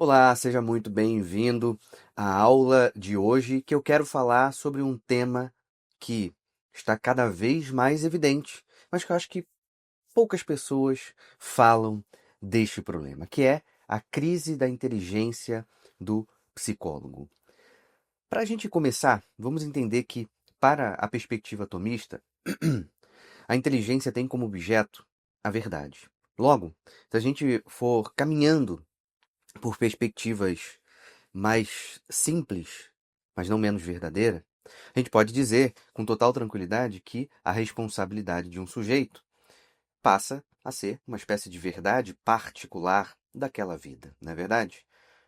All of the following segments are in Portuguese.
Olá, seja muito bem-vindo à aula de hoje, que eu quero falar sobre um tema que está cada vez mais evidente, mas que eu acho que poucas pessoas falam deste problema, que é a crise da inteligência do psicólogo. Para a gente começar, vamos entender que, para a perspectiva atomista, a inteligência tem como objeto a verdade. Logo, se a gente for caminhando por perspectivas mais simples, mas não menos verdadeira, a gente pode dizer com total tranquilidade que a responsabilidade de um sujeito passa a ser uma espécie de verdade particular daquela vida, não é verdade?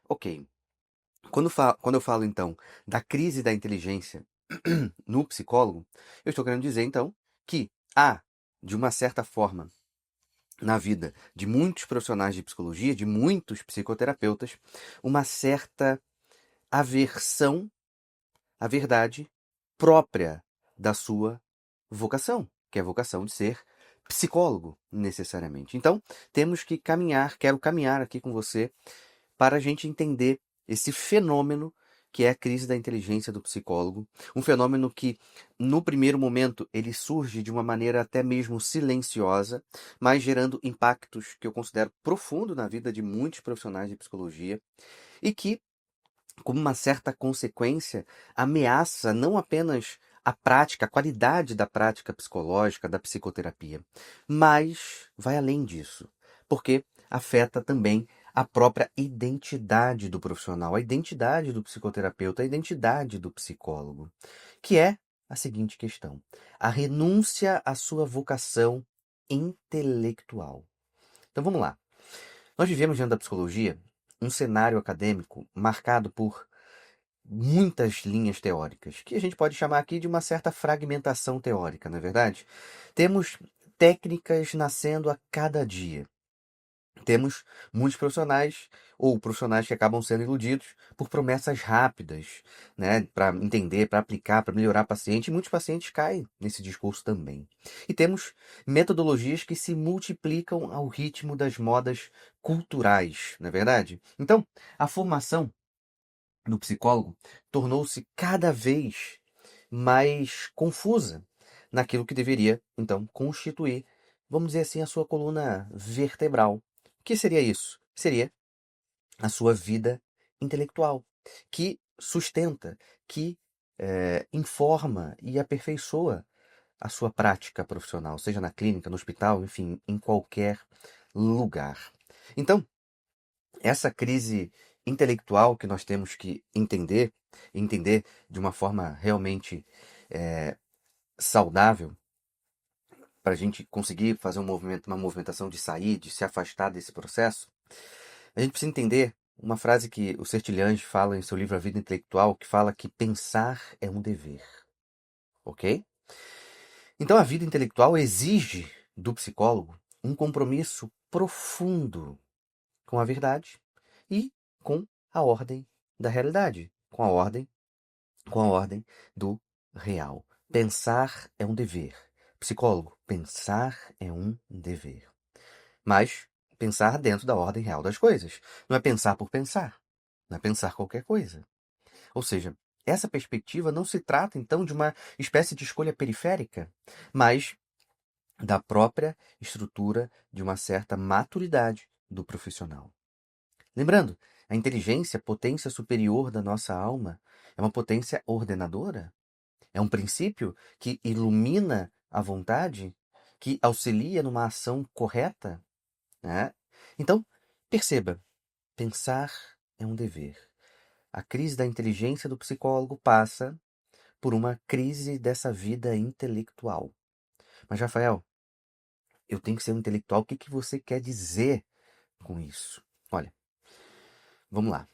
Ok. Quando eu falo, então, da crise da inteligência no psicólogo, eu estou querendo dizer, então, que há, de uma certa forma, na vida de muitos profissionais de psicologia, de muitos psicoterapeutas, uma certa aversão à verdade própria da sua vocação, que é a vocação de ser psicólogo, necessariamente. Então, temos que caminhar, quero caminhar aqui com você para a gente entender esse fenômeno que é a crise da inteligência do psicólogo, um fenômeno que, no primeiro momento, ele surge de uma maneira até mesmo silenciosa, mas gerando impactos que eu considero profundo na vida de muitos profissionais de psicologia e que, como uma certa consequência, ameaça não apenas a prática, a qualidade da prática psicológica, da psicoterapia, mas vai além disso, porque afeta também a própria identidade do profissional, a identidade do psicoterapeuta, a identidade do psicólogo, que é a seguinte questão: a renúncia à sua vocação intelectual. Então vamos lá. Nós vivemos dentro da psicologia um cenário acadêmico marcado por muitas linhas teóricas, que a gente pode chamar aqui de uma certa fragmentação teórica, não é verdade? Temos técnicas nascendo a cada dia. Temos muitos profissionais, ou profissionais que acabam sendo iludidos por promessas rápidas, né, para entender, para aplicar, para melhorar paciente, e muitos pacientes caem nesse discurso também. E temos metodologias que se multiplicam ao ritmo das modas culturais, não é verdade? Então, a formação do psicólogo tornou-se cada vez mais confusa naquilo que deveria, então, constituir, vamos dizer assim, a sua coluna vertebral. O que seria isso? Seria a sua vida intelectual, que sustenta, que informa e aperfeiçoa a sua prática profissional, seja na clínica, no hospital, enfim, em qualquer lugar. Então, essa crise intelectual que nós temos que entender de uma forma realmente saudável, para a gente conseguir fazer um movimento, uma movimentação de sair, de se afastar desse processo, a gente precisa entender uma frase que o Sertilhães fala em seu livro A Vida Intelectual, que fala que pensar é um dever, ok? Então a vida intelectual exige do psicólogo um compromisso profundo com a verdade e com a ordem da realidade, com a ordem do real. Pensar é um dever. Psicólogo, pensar é um dever. Mas pensar dentro da ordem real das coisas. Não é pensar por pensar. Não é pensar qualquer coisa. Ou seja, essa perspectiva não se trata, então, de uma espécie de escolha periférica, mas da própria estrutura de uma certa maturidade do profissional. Lembrando, a inteligência, a potência superior da nossa alma, é uma potência ordenadora. É um princípio que ilumina a vontade, que auxilia numa ação correta, né? Então, perceba, pensar é um dever. A crise da inteligência do psicólogo passa por uma crise dessa vida intelectual. Mas, Rafael, eu tenho que ser um intelectual. O que que você quer dizer com isso? Olha, vamos lá.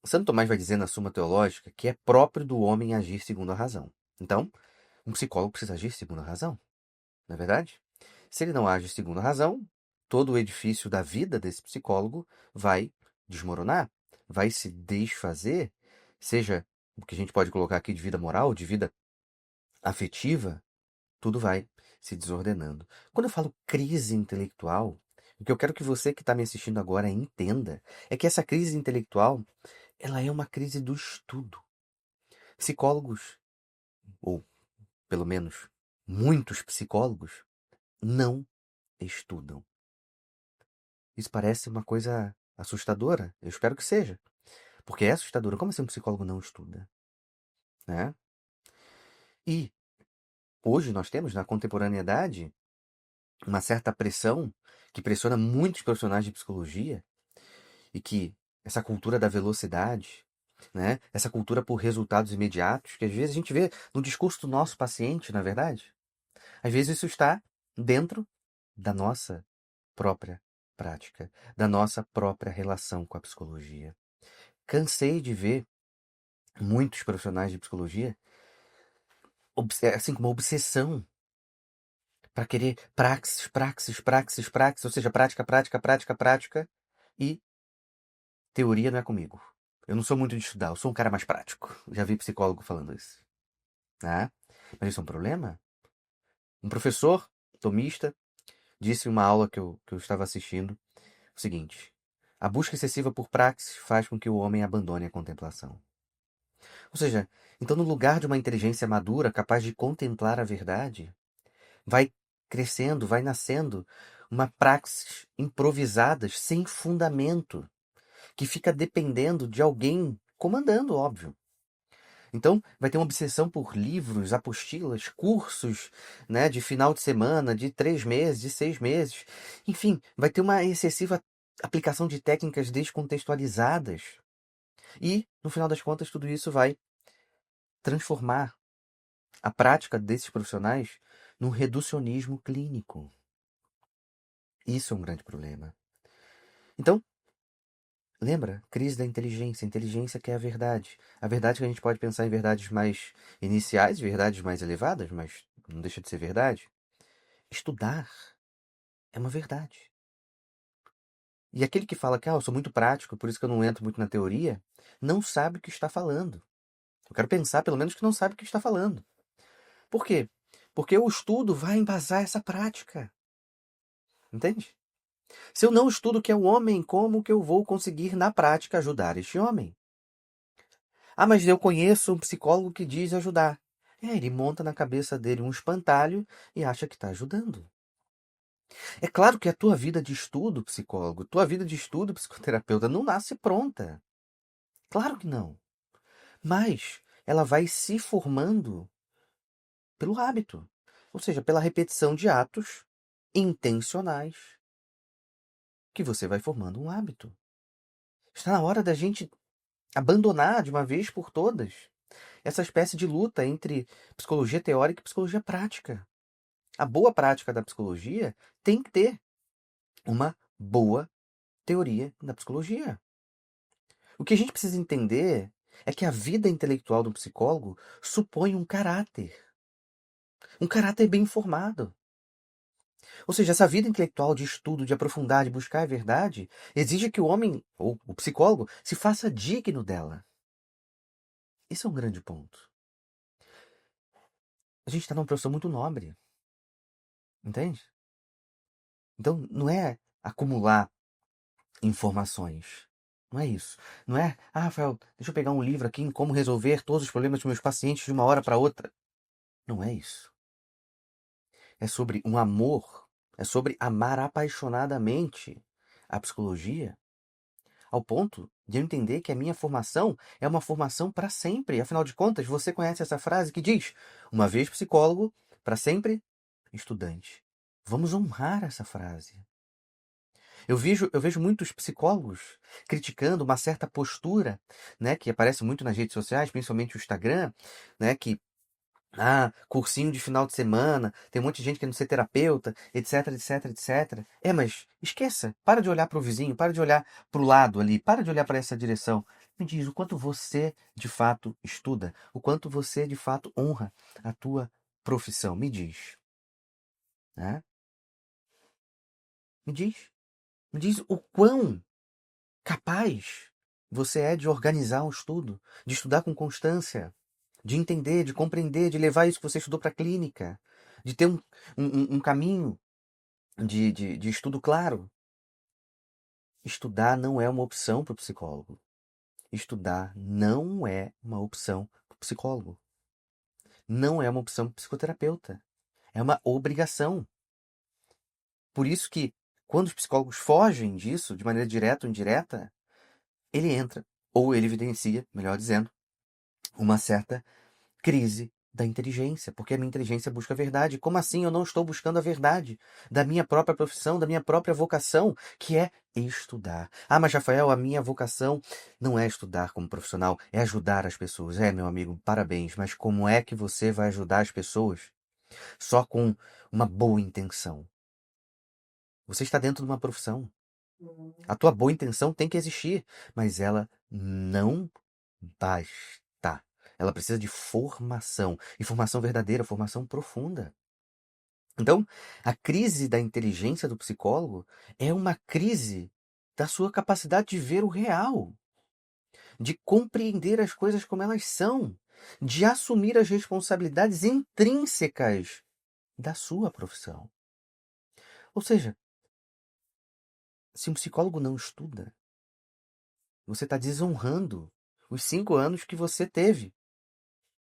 Santo Tomás vai dizer na Suma Teológica que é próprio do homem agir segundo a razão. Então, um psicólogo precisa agir segundo a razão, não é verdade? Se ele não age segundo a razão, todo o edifício da vida desse psicólogo vai desmoronar, vai se desfazer, seja o que a gente pode colocar aqui de vida moral, de vida afetiva, tudo vai se desordenando. Quando eu falo crise intelectual, O que eu quero que você que está me assistindo agora entenda é que essa crise intelectual, ela é uma crise do estudo. Psicólogos, ou pelo menos muitos psicólogos, não estudam. Isso parece uma coisa assustadora. Eu espero que seja. Porque é assustadora. Como assim um psicólogo não estuda? Né? E hoje nós temos, na contemporaneidade, uma certa pressão que pressiona muitos profissionais de psicologia e que essa cultura da velocidade, né? Essa cultura por resultados imediatos, que às vezes a gente vê no discurso do nosso paciente, na verdade, às vezes isso está dentro da nossa própria prática, da nossa própria relação com a psicologia. Cansei de ver muitos profissionais de psicologia assim com uma obsessão para querer praxis, praxis, praxis, praxis, ou seja, prática, prática, prática, prática, e teoria não é comigo. Eu não sou muito de estudar, eu sou um cara mais prático. Já vi psicólogo falando isso. Né? Mas isso é um problema? Um professor tomista disse em uma aula que eu estava assistindo o seguinte: a busca excessiva por praxis faz com que o homem abandone a contemplação. Ou seja, então no lugar de uma inteligência madura capaz de contemplar a verdade, vai crescendo, vai nascendo uma praxis improvisadas, sem fundamento, que fica dependendo de alguém comandando, óbvio. Então, vai ter uma obsessão por livros, apostilas, cursos, né, de final de semana, de 3 meses, de 6 meses. Enfim, vai ter uma excessiva aplicação de técnicas descontextualizadas. E, no final das contas, tudo isso vai transformar a prática desses profissionais num reducionismo clínico. Isso é um grande problema. Então, lembra? Crise da inteligência. Inteligência que é a verdade. A verdade que a gente pode pensar em verdades mais iniciais, verdades mais elevadas, mas não deixa de ser verdade. Estudar é uma verdade. E aquele que fala que eu sou muito prático, por isso que eu não entro muito na teoria, não sabe o que está falando. Eu quero pensar, pelo menos, que não sabe o que está falando. Por quê? Porque o estudo vai embasar essa prática. Entende? Se eu não estudo o que é o homem, como que eu vou conseguir, na prática, ajudar este homem? Ah, mas eu conheço um psicólogo que diz ajudar. Ele monta na cabeça dele um espantalho e acha que está ajudando. É claro que a tua vida de estudo, psicólogo, tua vida de estudo, psicoterapeuta, não nasce pronta. Claro que não. Mas ela vai se formando pelo hábito. Ou seja, pela repetição de atos intencionais que você vai formando um hábito. Está na hora da gente abandonar de uma vez por todas essa espécie de luta entre psicologia teórica e psicologia prática. A boa prática da psicologia tem que ter uma boa teoria da psicologia. O que a gente precisa entender é que a vida intelectual do psicólogo supõe um caráter bem formado. Ou seja, essa vida intelectual de estudo, de aprofundar, de buscar a verdade, exige que o homem, ou o psicólogo, se faça digno dela. Esse é um grande ponto. A gente está numa profissão muito nobre, entende? Então, não é acumular informações. Não é isso. Não é, Rafael, deixa eu pegar um livro aqui em como resolver todos os problemas dos meus pacientes de uma hora para outra. Não é isso. É sobre um amor, é sobre amar apaixonadamente a psicologia, ao ponto de eu entender que a minha formação é uma formação para sempre. Afinal de contas, você conhece essa frase que diz: uma vez psicólogo, para sempre estudante. Vamos honrar essa frase. Eu vejo muitos psicólogos criticando uma certa postura, né, que aparece muito nas redes sociais, principalmente o Instagram, né, que cursinho de final de semana, tem um monte de gente querendo ser terapeuta, etc, etc, etc. Mas esqueça, para de olhar para o vizinho, para de olhar para o lado ali, para de olhar para essa direção. Me diz o quanto você de fato estuda, o quanto você de fato honra a tua profissão. Me diz, né? Me diz. Me diz o quão capaz você é de organizar um estudo, de estudar com constância, de entender, de compreender, de levar isso que você estudou para a clínica, de ter um caminho de estudo claro. estudar não é uma opção para o psicólogo. Estudar não é uma opção para o psicólogo. Não é uma opção para o psicoterapeuta. É uma obrigação. Por isso que, quando os psicólogos fogem disso, de maneira direta ou indireta, ele entra, ou ele evidencia, melhor dizendo, uma certa crise da inteligência, porque a minha inteligência busca a verdade. Como assim eu não estou buscando a verdade da minha própria profissão, da minha própria vocação, que é estudar? Ah, mas Rafael, a minha vocação não é estudar como profissional, é ajudar as pessoas. É, meu amigo, parabéns, mas como é que você vai ajudar as pessoas só com uma boa intenção? Você está dentro de uma profissão. A tua boa intenção tem que existir, mas ela não basta. Ela precisa de formação, e formação verdadeira, formação profunda. Então, a crise da inteligência do psicólogo é uma crise da sua capacidade de ver o real, de compreender as coisas como elas são, de assumir as responsabilidades intrínsecas da sua profissão. Ou seja, se um psicólogo não estuda, você está desonrando os 5 anos que você teve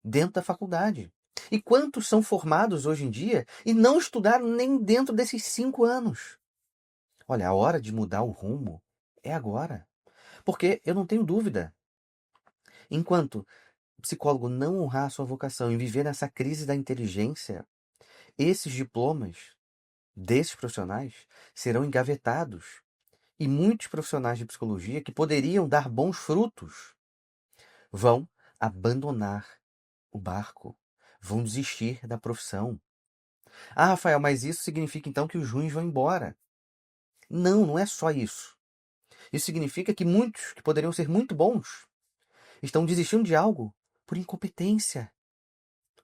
dentro da faculdade. E quantos são formados hoje em dia e não estudaram nem dentro desses 5 anos? Olha, a hora de mudar o rumo é agora. Porque eu não tenho dúvida, enquanto o psicólogo não honrar a sua vocação e viver nessa crise da inteligência, esses diplomas desses profissionais serão engavetados. E muitos profissionais de psicologia que poderiam dar bons frutos vão abandonar o barco, vão desistir da profissão. Ah, Rafael, mas isso significa então que os ruins vão embora. Não, não é só isso. Isso significa que muitos que poderiam ser muito bons estão desistindo de algo por incompetência,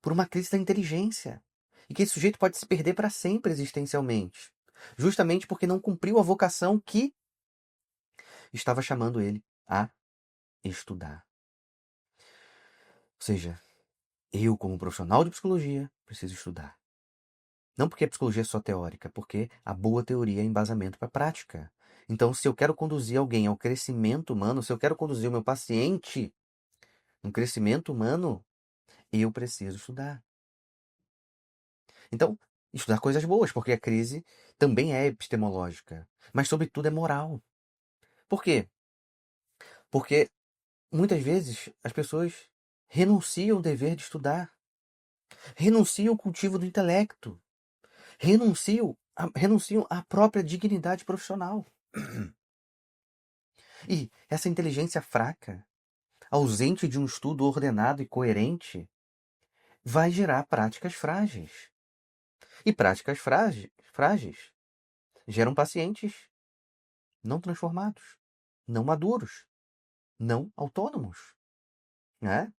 por uma crise da inteligência. E que esse sujeito pode se perder para sempre existencialmente, justamente porque não cumpriu a vocação que estava chamando ele a estudar. Ou seja, eu, como profissional de psicologia, preciso estudar. Não porque a psicologia é só teórica, porque a boa teoria é embasamento para a prática. Então, se eu quero conduzir alguém ao crescimento humano, se eu quero conduzir o meu paciente no crescimento humano, eu preciso estudar. Então, estudar coisas boas, porque a crise também é epistemológica, mas, sobretudo, é moral. Por quê? Porque muitas vezes as pessoas renunciam ao dever de estudar, renunciam ao cultivo do intelecto, renunciam à própria dignidade profissional. E essa inteligência fraca, ausente de um estudo ordenado e coerente, vai gerar práticas frágeis. E práticas frágeis geram pacientes não transformados, não maduros, não autônomos, né?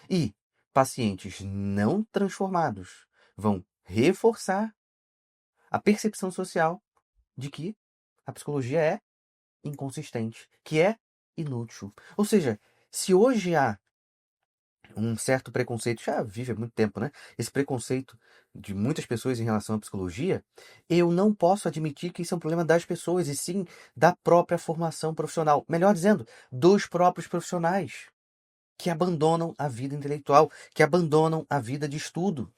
E pacientes não transformados vão reforçar a percepção social de que a psicologia é inconsistente, que é inútil. Ou seja, se hoje há um certo preconceito, já vive há muito tempo, né? Esse preconceito de muitas pessoas em relação à psicologia, eu não posso admitir que isso é um problema das pessoas, e sim da própria formação profissional. Melhor dizendo, dos próprios profissionais que abandonam a vida intelectual, que abandonam a vida de estudo.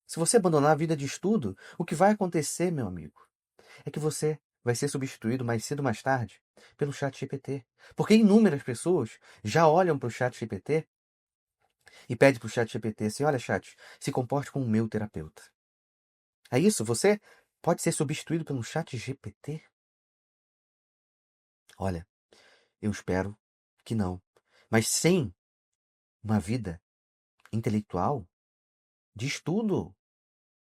Se você abandonar a vida de estudo, o que vai acontecer, meu amigo, é que você vai ser substituído mais cedo ou mais tarde pelo chat GPT. Porque inúmeras pessoas já olham para o chat GPT e pedem para o chat GPT assim, olha chat, se comporte como o meu terapeuta. É isso? Você pode ser substituído pelo chat GPT? Olha, eu espero que não. Mas sem uma vida intelectual, de estudo,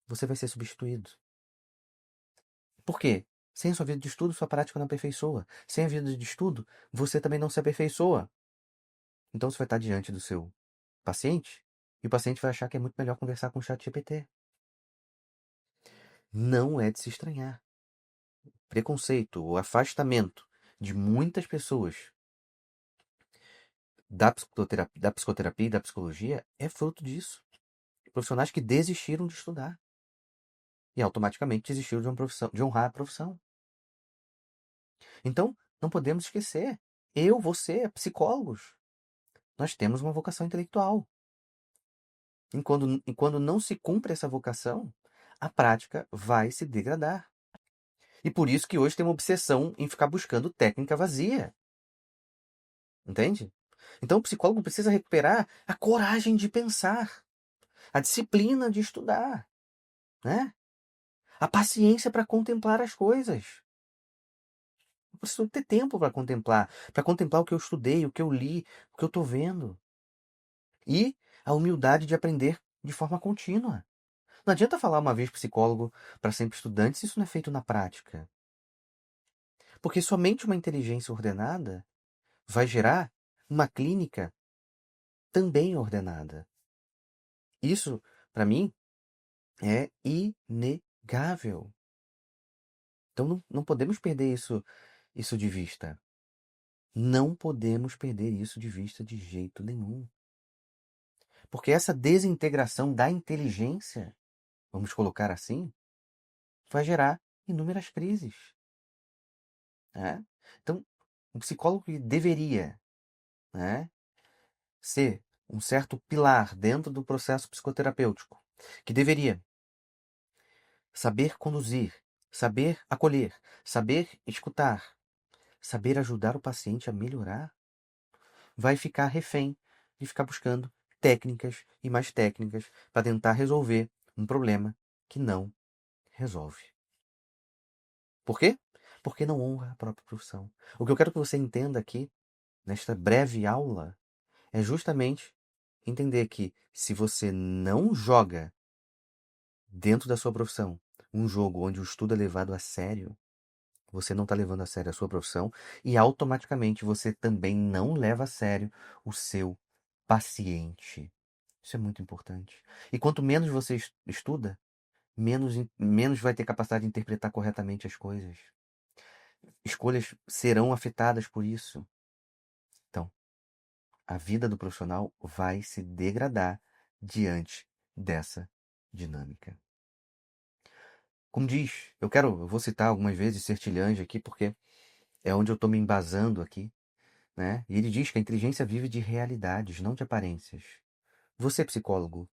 você vai ser substituído. Por quê? Sem a sua vida de estudo, sua prática não aperfeiçoa. Sem a vida de estudo, você também não se aperfeiçoa. Então você vai estar diante do seu paciente e o paciente vai achar que é muito melhor conversar com o chat GPT. Não é de se estranhar. Preconceito, o afastamento de muitas pessoas da psicoterapia e da psicologia é fruto disso. Profissionais que desistiram de estudar e automaticamente desistiram de uma profissão, de honrar a profissão. Então, não podemos esquecer, eu, você, psicólogos, nós temos uma vocação intelectual. E quando não se cumpre essa vocação, a prática vai se degradar. E por isso que hoje tem uma obsessão em ficar buscando técnica vazia. Entende? Então o psicólogo precisa recuperar a coragem de pensar, a disciplina de estudar, né? A paciência para contemplar as coisas. Eu preciso ter tempo para contemplar o que eu estudei, o que eu li, o que eu estou vendo. E a humildade de aprender de forma contínua. Não adianta falar uma vez psicólogo para sempre estudante se isso não é feito na prática. Porque somente uma inteligência ordenada vai gerar uma clínica também ordenada. Isso, para mim, é inegável. Então não podemos perder isso de vista. Não podemos perder isso de vista de jeito nenhum. Porque essa desintegração da inteligência, vamos colocar assim, vai gerar inúmeras crises. Né? Então, um psicólogo que deveria, né, ser um certo pilar dentro do processo psicoterapêutico, que deveria saber conduzir, saber acolher, saber escutar, saber ajudar o paciente a melhorar, vai ficar refém de ficar buscando técnicas e mais técnicas para tentar resolver um problema que não resolve. Por quê? Porque não honra a própria profissão. O que eu quero que você entenda aqui, nesta breve aula, é justamente entender que se você não joga dentro da sua profissão um jogo onde o estudo é levado a sério, você não está levando a sério a sua profissão e automaticamente você também não leva a sério o seu paciente. Isso é muito importante. E quanto menos você estuda, menos vai ter capacidade de interpretar corretamente as coisas. Escolhas serão afetadas por isso. Então, a vida do profissional vai se degradar diante dessa dinâmica. Como diz, eu vou citar algumas vezes Sertilhange aqui porque é onde eu estou me embasando aqui, né? E ele diz que a inteligência vive de realidades, não de aparências. Você, psicólogo,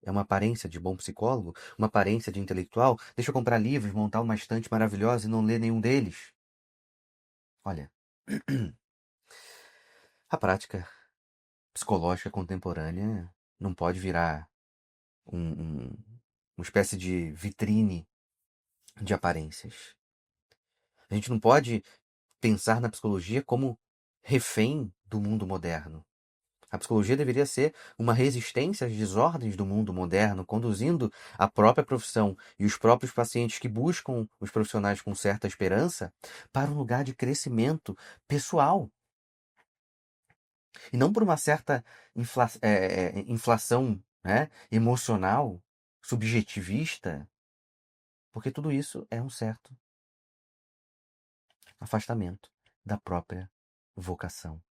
é uma aparência de bom psicólogo? Uma aparência de intelectual? Deixa eu comprar livros, montar uma estante maravilhosa e não ler nenhum deles? Olha, a prática psicológica contemporânea não pode virar uma espécie de vitrine de aparências. A gente não pode pensar na psicologia como refém do mundo moderno. A psicologia deveria ser uma resistência às desordens do mundo moderno, conduzindo a própria profissão e os próprios pacientes que buscam os profissionais com certa esperança para um lugar de crescimento pessoal. E não por uma certa inflação, né, emocional, subjetivista, porque tudo isso é um certo afastamento da própria vocação.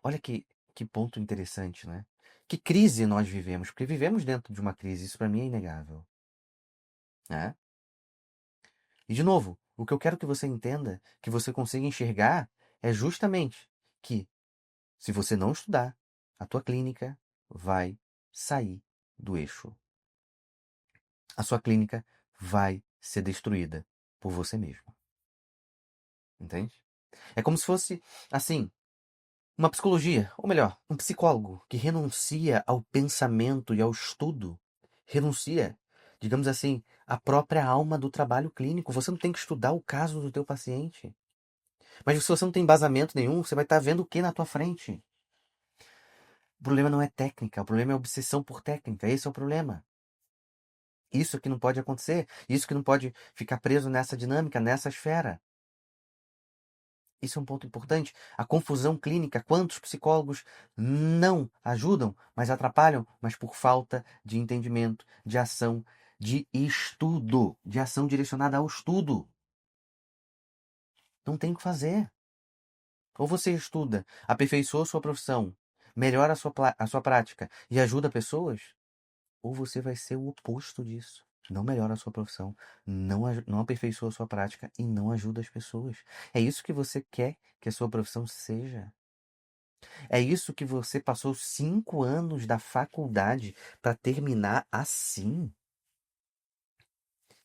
Olha que ponto interessante, né? Que crise nós vivemos, porque vivemos dentro de uma crise, isso para mim é inegável, né? E de novo, o que eu quero que você entenda, que você consiga enxergar, é justamente que se você não estudar, a tua clínica vai sair do eixo. A sua clínica vai ser destruída por você mesmo. Entende? É como se fosse, assim, uma psicologia, ou melhor, um psicólogo que renuncia ao pensamento e ao estudo, renuncia, digamos assim, à própria alma do trabalho clínico. Você não tem que estudar o caso do teu paciente. Mas se você não tem embasamento nenhum, você vai estar vendo o que na tua frente? O problema não é técnica, o problema é obsessão por técnica. Esse é o problema. Isso que não pode acontecer, isso que não pode ficar preso nessa dinâmica, nessa esfera. Isso é um ponto importante. A confusão clínica, quantos psicólogos não ajudam, mas atrapalham, mas por falta de entendimento, de ação, de estudo, de ação direcionada ao estudo. Não tem o que fazer. Ou você estuda, aperfeiçoa sua profissão, melhora a sua prática e ajuda pessoas, ou você vai ser o oposto disso. não melhora a sua profissão, não aperfeiçoa a sua prática e não ajuda as pessoas. É isso que você quer que a sua profissão seja? É isso que você passou 5 anos da faculdade para terminar assim?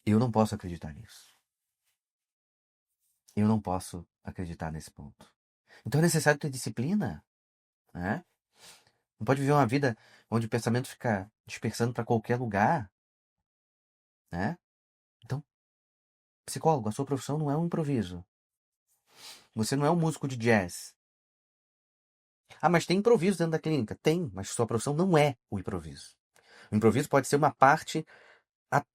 Eu não posso acreditar nisso. Eu não posso acreditar nesse ponto. Então é necessário ter disciplina, né? Não pode viver uma vida onde o pensamento fica dispersando para qualquer lugar, né? Então, psicólogo, a sua profissão não é um improviso. Você não é um músico de jazz. Ah, mas tem improviso dentro da clínica? Tem, mas sua profissão não é o improviso. O improviso pode ser uma parte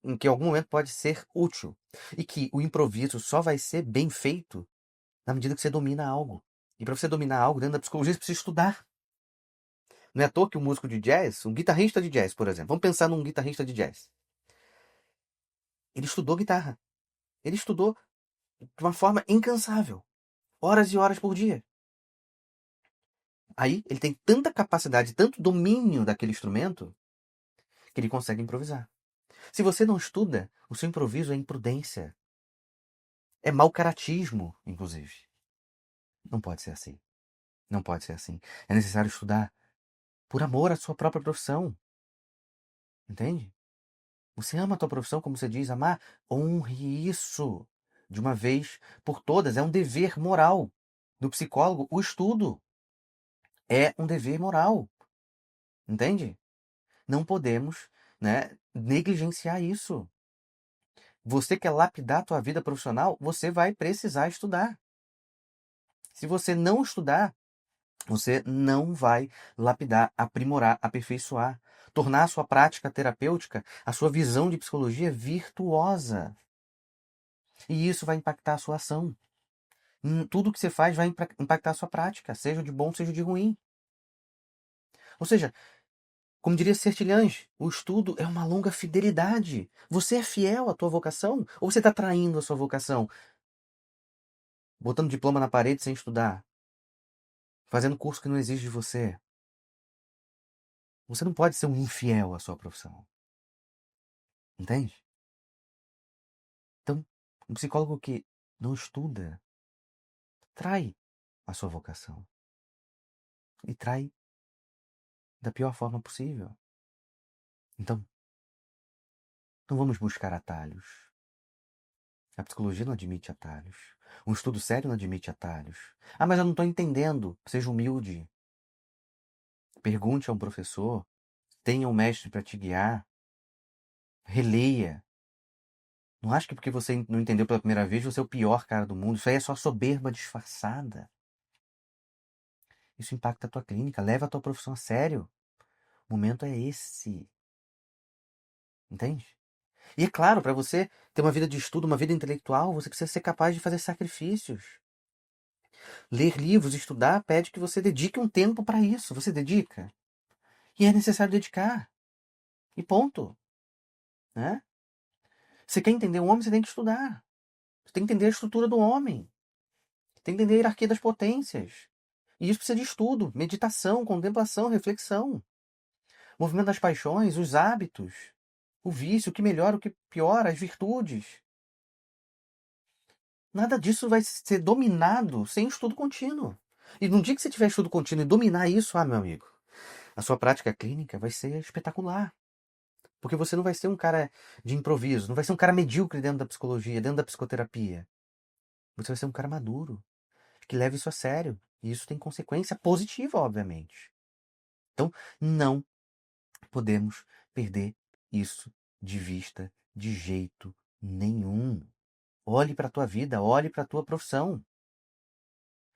em que em algum momento pode ser útil. E que o improviso só vai ser bem feito na medida que você domina algo. E para você dominar algo dentro da psicologia, você precisa estudar. Não é à toa que um músico de jazz, um guitarrista de jazz, por exemplo, vamos pensar num guitarrista de jazz. Ele estudou guitarra. Ele estudou de uma forma incansável, horas e horas por dia. Aí ele tem tanta capacidade, tanto domínio daquele instrumento, que ele consegue improvisar. Se você não estuda, o seu improviso é imprudência. É mau caratismo, inclusive. Não pode ser assim. Não pode ser assim. É necessário estudar por amor à sua própria profissão. Entende? Você ama a tua profissão, como você diz, amar? Honre isso de uma vez por todas. É um dever moral do psicólogo. O estudo é um dever moral. Entende? Não podemos, né, negligenciar isso. Você quer lapidar a tua vida profissional, você vai precisar estudar. Se você não estudar, você não vai lapidar, aprimorar, aperfeiçoar, tornar a sua prática terapêutica, a sua visão de psicologia virtuosa. E isso vai impactar a sua ação. Tudo que você faz vai impactar a sua prática, seja de bom, seja de ruim. Ou seja, como diria Sertilhães, o estudo é uma longa fidelidade. Você é fiel à tua vocação? Ou você está traindo a sua vocação? Botando diploma na parede sem estudar? Fazendo curso que não exige de você? Você não pode ser um infiel à sua profissão. Entende? Então, um psicólogo que não estuda trai a sua vocação. E trai da pior forma possível. Então, não vamos buscar atalhos. A psicologia não admite atalhos. Um estudo sério não admite atalhos. Ah, mas eu não estou entendendo. Seja humilde. Pergunte a um professor. Tenha um mestre para te guiar. Releia. Não acho que porque você não entendeu pela primeira vez, você é o pior cara do mundo. Isso aí é só soberba disfarçada. Isso impacta a tua clínica. Leva a tua profissão a sério. O momento é esse. Entende? E é claro, para você ter uma vida de estudo, uma vida intelectual, você precisa ser capaz de fazer sacrifícios. Ler livros, estudar, pede que você dedique um tempo para isso. Você dedica? E é necessário dedicar. E ponto. Né? Você quer entender o homem, você tem que estudar. Você tem que entender a estrutura do homem. Tem que entender a hierarquia das potências. E isso precisa de estudo, meditação, contemplação, reflexão. Movimento das paixões, os hábitos, o vício, o que melhora, o que piora, as virtudes. Nada disso vai ser dominado sem estudo contínuo. E no dia que você tiver estudo contínuo e dominar isso, meu amigo, a sua prática clínica vai ser espetacular. Porque você não vai ser um cara de improviso, não vai ser um cara medíocre dentro da psicologia, dentro da psicoterapia. Você vai ser um cara maduro, que leva isso a sério. E isso tem consequência positiva, obviamente. Então, não podemos perder isso de vista de jeito nenhum. Olhe para a tua vida, olhe para a tua profissão.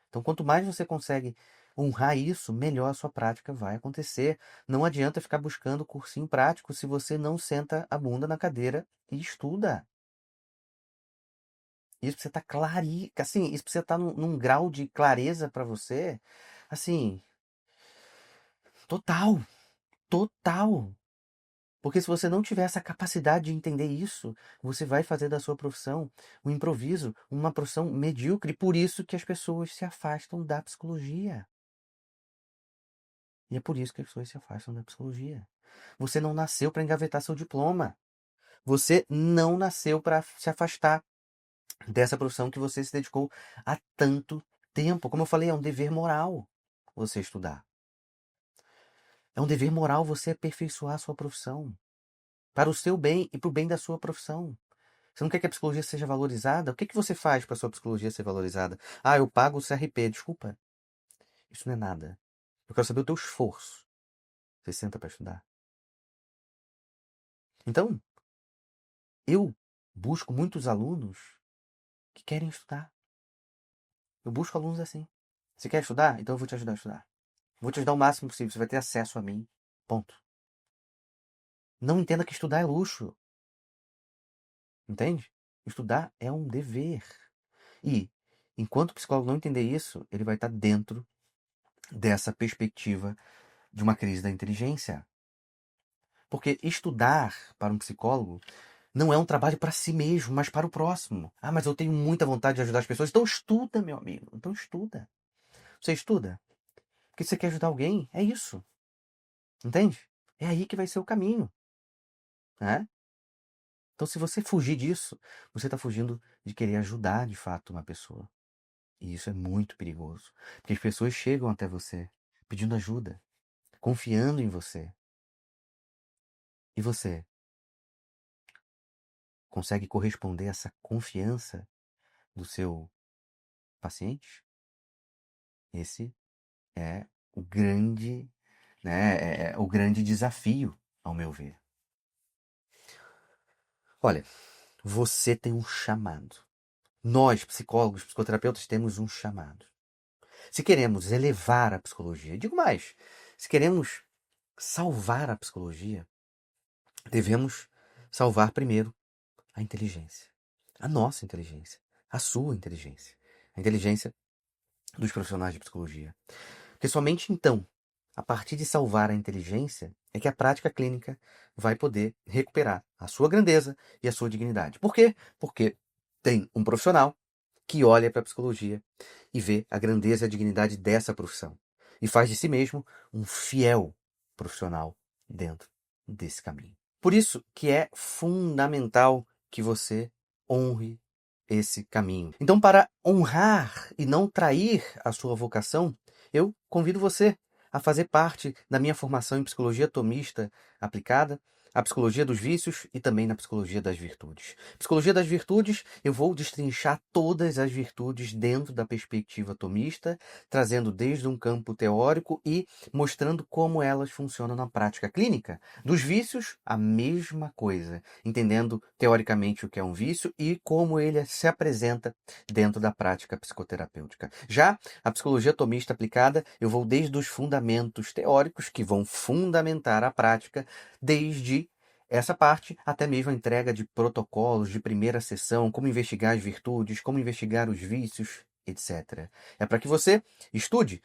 Então, quanto mais você consegue honrar isso, melhor a sua prática vai acontecer. Não adianta ficar buscando cursinho prático se você não senta a bunda na cadeira e estuda. Isso precisa estar assim, isso precisa estar num grau de clareza para você, assim, total, total. Porque se você não tiver essa capacidade de entender isso, você vai fazer da sua profissão um improviso, uma profissão medíocre. Por isso que as pessoas se afastam da psicologia. E é por isso que as pessoas se afastam da psicologia. Você não nasceu para engavetar seu diploma. Você não nasceu para se afastar dessa profissão que você se dedicou há tanto tempo. Como eu falei, é um dever moral você estudar. É um dever moral você aperfeiçoar a sua profissão. Para o seu bem e para o bem da sua profissão. Você não quer que a psicologia seja valorizada? O que que você faz para a sua psicologia ser valorizada? Ah, eu pago o CRP. Desculpa. Isso não é nada. Eu quero saber o teu esforço. Você senta para estudar. Então, eu busco muitos alunos que querem estudar. Eu busco alunos assim. Você quer estudar? Então eu vou te ajudar a estudar. Vou te ajudar o máximo possível. Você vai ter acesso a mim. Ponto. Não entenda que estudar é luxo. Entende? Estudar é um dever. E, enquanto o psicólogo não entender isso, ele vai estar dentro dessa perspectiva de uma crise da inteligência. Porque estudar para um psicólogo não é um trabalho para si mesmo, mas para o próximo. Ah, mas eu tenho muita vontade de ajudar as pessoas. Então estuda, meu amigo. Então estuda. Você estuda porque você quer ajudar alguém. É isso. Entende? É aí que vai ser o caminho. Né? Então, se você fugir disso, você está fugindo de querer ajudar de fato uma pessoa. E isso é muito perigoso. Porque as pessoas chegam até você pedindo ajuda, confiando em você. E você consegue corresponder a essa confiança do seu paciente? Esse é o grande, né, é o grande desafio, ao meu ver. Olha, você tem um chamado. Nós, psicólogos, psicoterapeutas, temos um chamado. Se queremos elevar a psicologia, digo mais, se queremos salvar a psicologia, devemos salvar primeiro a inteligência. A nossa inteligência. A sua inteligência. A inteligência dos profissionais de psicologia. Porque somente então, a partir de salvar a inteligência, é que a prática clínica vai poder recuperar a sua grandeza e a sua dignidade. Por quê? Porque tem um profissional que olha para a psicologia e vê a grandeza e a dignidade dessa profissão. E faz de si mesmo um fiel profissional dentro desse caminho. Por isso que é fundamental que você honre esse caminho. Então, para honrar e não trair a sua vocação, eu convido você a fazer parte da minha formação em psicologia tomista aplicada, a psicologia dos vícios e também na psicologia das virtudes. Psicologia das virtudes, eu vou destrinchar todas as virtudes dentro da perspectiva tomista, trazendo desde um campo teórico e mostrando como elas funcionam na prática clínica. Dos vícios, a mesma coisa, entendendo teoricamente o que é um vício e como ele se apresenta dentro da prática psicoterapêutica. Já a psicologia tomista aplicada, eu vou desde os fundamentos teóricos, que vão fundamentar a prática, desde essa parte, até mesmo a entrega de protocolos de primeira sessão, como investigar as virtudes, como investigar os vícios, etc. É para que você estude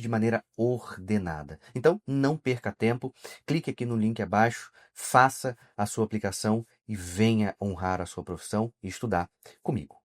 de maneira ordenada. Então, não perca tempo, clique aqui no link abaixo, faça a sua aplicação e venha honrar a sua profissão e estudar comigo.